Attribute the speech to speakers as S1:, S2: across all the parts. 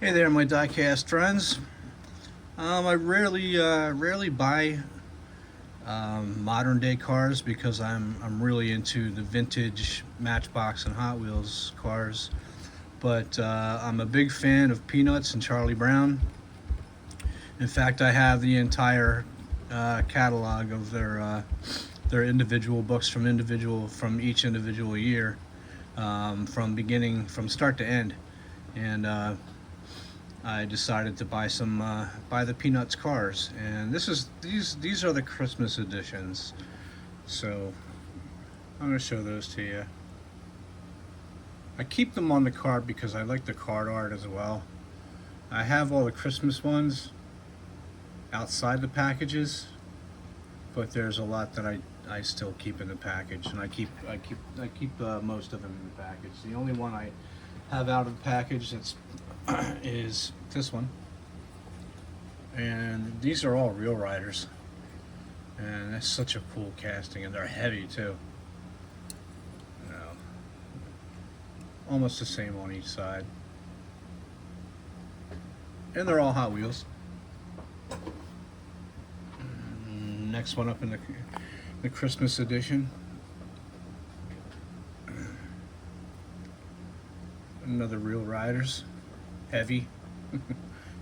S1: Hey there, my diecast friends. I rarely buy modern day cars because I'm really into the vintage Matchbox and Hot Wheels cars. But I'm a big fan of Peanuts and Charlie Brown. In fact, I have the entire catalog of their individual books from each individual year, from start to end, and I decided to buy the Peanuts cars, and these are the Christmas editions. So I'm going to show those to you. I keep them on the card because I like the card art as well. I have all the Christmas ones outside the packages, but there's a lot that I still keep in the package, and I keep most of them in the package. The only one I have out of the package that's is this one, and these are all Real Riders, and that's such a cool casting, and they're heavy too. You know, almost the same on each side, and they're all Hot Wheels. Next one up in the Christmas edition. Another Real Riders. Heavy.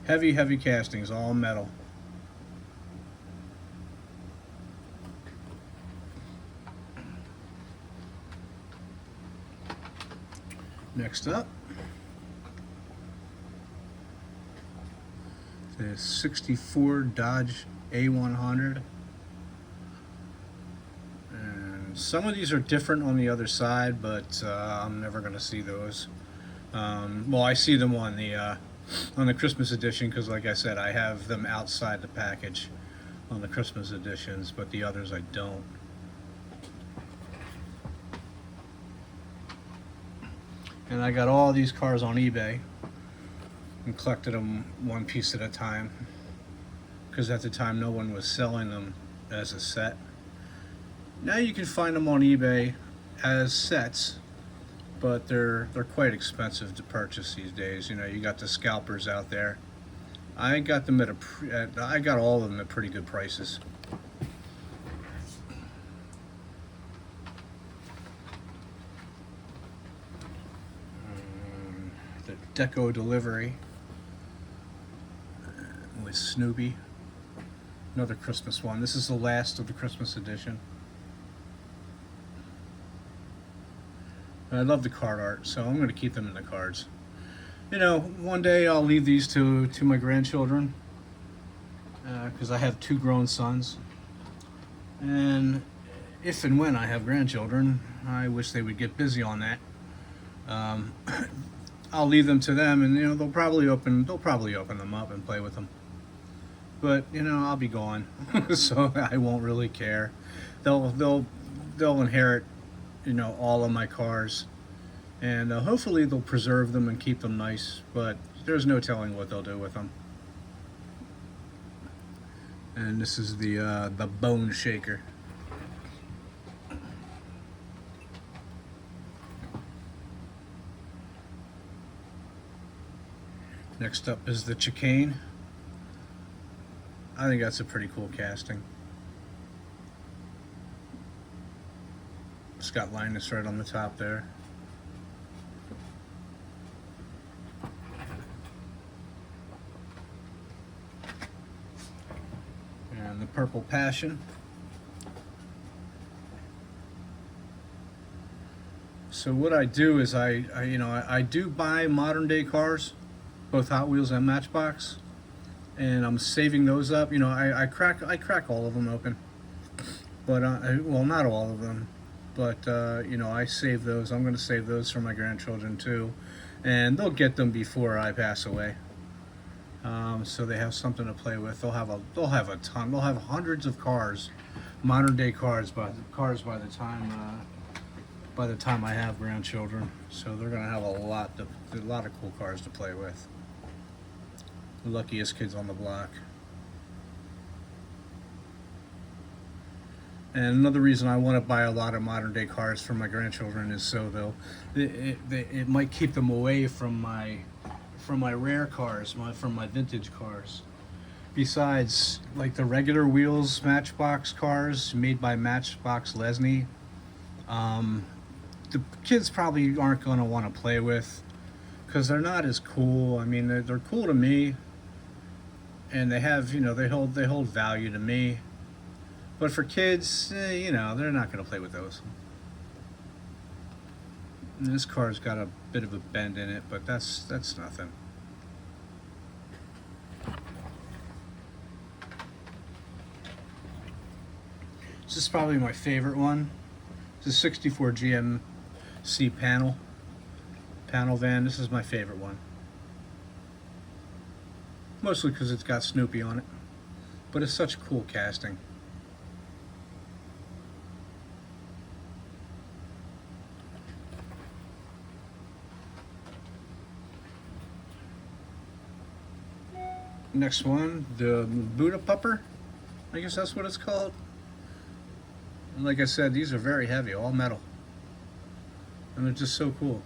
S1: heavy castings, all metal. Next up, the 64 Dodge A100. And some of these are different on the other side, but I'm never going to see those. Well, I see them on the Christmas edition because, like I said, I have them outside the package on the Christmas editions, but the others I don't. And I got all these cars on eBay and collected them one piece at a time because at the time no one was selling them as a set. Now you can find them on eBay as sets, but they're quite expensive to purchase these days. You know, you got the scalpers out there. I got them I got all of them at pretty good prices. The Deco Delivery with Snoopy. Another Christmas one. This is the last of the Christmas edition. I love the card art, so I'm going to keep them in the cards. You know, one day I'll leave these to my grandchildren because I have 2 grown sons. And if and when I have grandchildren, I wish they would get busy on that. I'll leave them to them, and you know they'll probably open them up and play with them. But you know I'll be gone, so I won't really care. They'll inherit, you know, all of my cars, and hopefully they'll preserve them and keep them nice, but there's no telling what they'll do with them. And this is the Bone Shaker. Next up is the Chicane. I think that's a pretty cool casting. It's got Linus right on the top there. And the Purple Passion. So what I do is I do buy modern day cars, both Hot Wheels and Matchbox, and I'm saving those up. You know, I crack all of them open, but well, not all of them. But you know, I save those. I'm going to save those for my grandchildren too, and they'll get them before I pass away. So they have something to play with. They'll have a ton. They'll have hundreds of cars, modern day cars by the time I have grandchildren. So they're going to have a lot of cool cars to play with. The luckiest kids on the block. And another reason I want to buy a lot of modern day cars for my grandchildren is so it might keep them away from from my rare cars, from my vintage cars. Besides, like the regular wheels Matchbox cars made by Matchbox Lesney, the kids probably aren't going to want to play with because they're not as cool. I mean, they're cool to me, and they have, they hold value to me. But for kids, they're not going to play with those. And this car's got a bit of a bend in it, but that's nothing. This is probably my favorite one. It's a 64 GMC panel van. This is my favorite one. Mostly because it's got Snoopy on it. But it's such cool casting. Next one, the Buddha Pupper. I guess that's what it's called. And like I said, these are very heavy, all metal. And they're just so cool.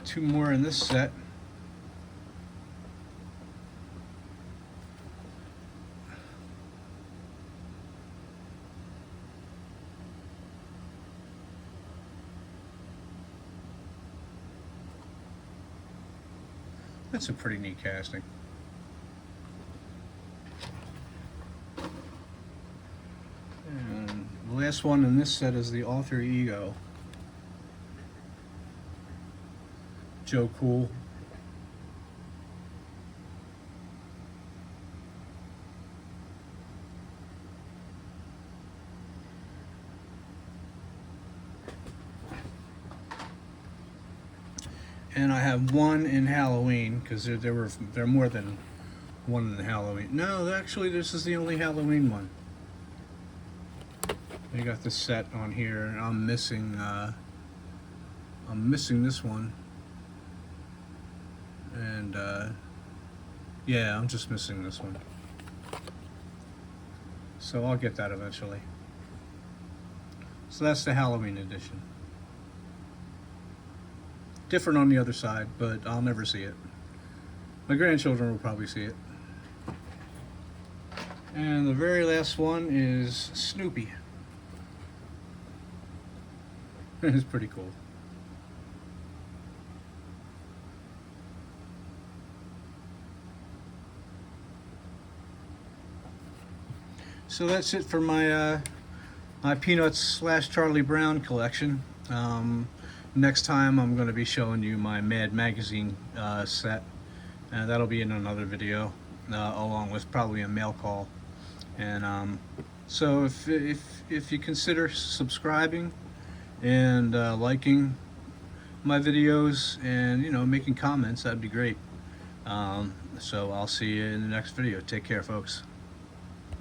S1: Two more in this set. That's a pretty neat casting. And the last one in this set is the Alter Ego. Joe Cool. And I have one in Halloween because there are more than one in Halloween. No, actually, this is the only Halloween one. I got this set on here, and I'm missing this one. And yeah, I'm just missing this one. So I'll get that eventually. So that's the Halloween edition. Different on the other side, but I'll never see it. My grandchildren will probably see it. And the very last one is Snoopy. It's pretty cool. So that's it for my my Peanuts / Charlie Brown collection. Next time I'm going to be showing you my Mad Magazine set. That'll be in another video, along with probably a mail call. And so if you consider subscribing and liking my videos and making comments, that'd be great. So I'll see you in the next video. Take care, folks.